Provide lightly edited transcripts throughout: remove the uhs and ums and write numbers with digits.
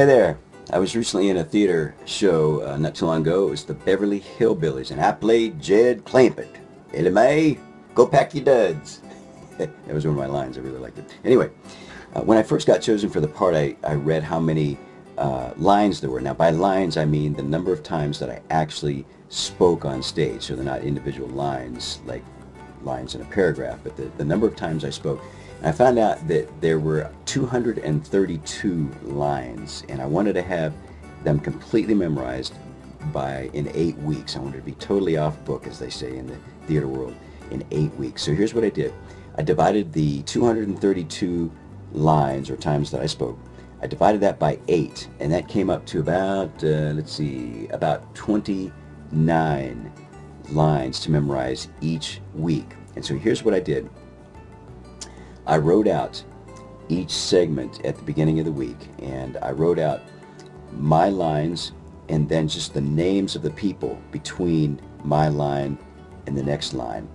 Hey there. I was recently in a theater show not too long ago. It was the Beverly Hillbillies, and I played Jed Clampett. Ellie Mae, go pack your duds. That was one of my lines. I really liked it. Anyway, when I first got chosen for the part, I read how many lines there were. Now, by lines, I mean the number of times that I actually spoke on stage. So they're not individual lines, like lines in a paragraph, but the number of times I spoke. And I found out that there were 232 lines, and I wanted to have them completely memorized in 8 weeks. I wanted to be totally off book, as they say in the theater world, in 8 weeks. So here's what I did. I divided the 232 lines or times that I spoke. I divided that by 8, and that came up to about, about 29 lines to memorize each week. And so here's what I did. I wrote out each segment at the beginning of the week, and I wrote out my lines and then just the names of the people between my line and the next line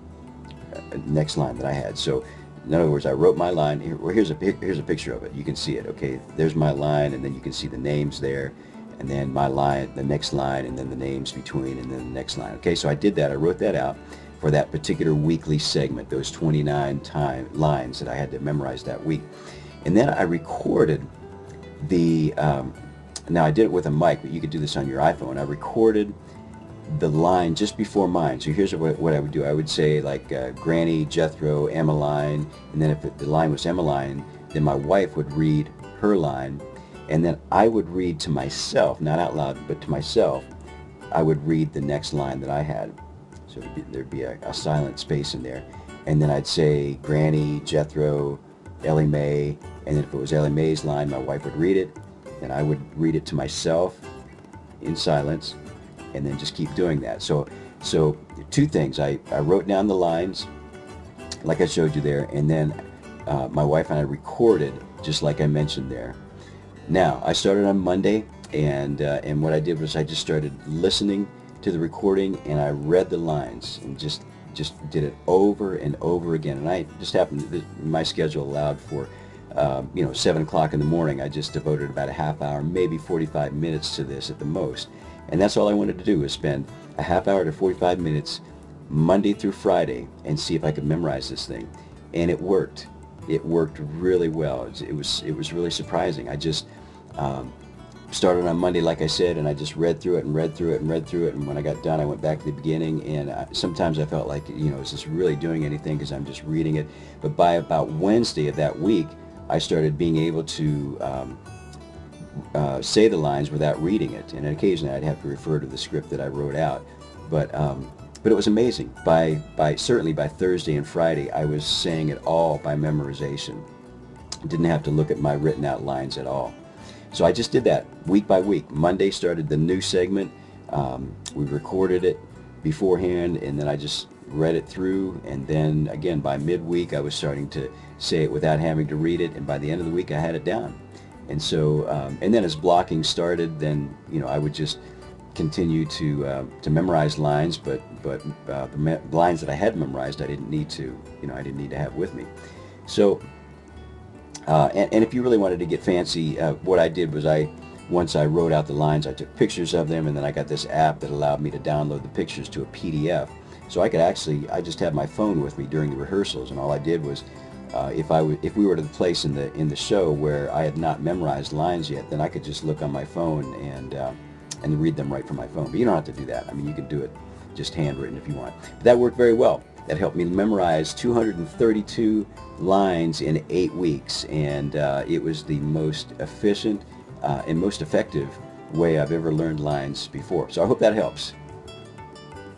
that I had. So in other words, I wrote my line. Here's a picture of it. You can see it. Okay, there's my line, and then you can see the names there, and then my line, the next line, and then the names between, and then the next line. Okay, so I did that. I wrote that out for that particular weekly segment, those 29 lines that I had to memorize that week. And then I recorded now I did it with a mic, but you could do this on your iPhone. I recorded the line just before mine. So here's what I would do. I would say like Granny, Jethro, Emmeline, and then if the line was Emmeline, then my wife would read her line, and then I would read to myself, not out loud, but to myself, I would read the next line that I had. So there'd be a silent space in there. And then I'd say Granny, Jethro, Ellie Mae, and then if it was Ellie Mae's line, my wife would read it, and I would read it to myself in silence, and then just keep doing that. So two things. I wrote down the lines, like I showed you there, and then my wife and I recorded, just like I mentioned there. Now, I started on Monday, and what I did was I just started listening to the recording, and I read the lines and just did it over and over again. And I just happened, my schedule allowed for 7 o'clock in the morning. I just devoted about a half hour, maybe 45 minutes to this at the most. And that's all I wanted to do, was spend a half hour to 45 minutes Monday through Friday and see if I could memorize this thing. And it worked. It worked really well. It was really surprising. I just started on Monday, like I said, and I just read through it and read through it and read through it. And when I got done, I went back to the beginning, and sometimes I felt like, is this really doing anything because I'm just reading it? But by about Wednesday of that week, I started being able to say the lines without reading it, and occasionally I'd have to refer to the script that I wrote out. But it was amazing. Certainly by Thursday and Friday, I was saying it all by memorization. Didn't have to look at my written out lines at all. So I just did that week by week. Monday started the new segment. We recorded it beforehand, and then I just read it through, and then again by midweek I was starting to say it without having to read it, and by the end of the week I had it down. And so and then as blocking started, then I would just continue to memorize lines, but the lines that I had memorized I didn't need to have with me. So and if you really wanted to get fancy, what I did was once I wrote out the lines, I took pictures of them, and then I got this app that allowed me to download the pictures to a PDF. So I just had my phone with me during the rehearsals, and all I did was, if we were to the place in the show where I had not memorized lines yet, then I could just look on my phone and read them right from my phone. But you don't have to do that. I mean, you can do it just handwritten if you want. But that worked very well. That helped me memorize 232 lines in 8 weeks, and it was the most efficient and most effective way I've ever learned lines before. So I hope that helps.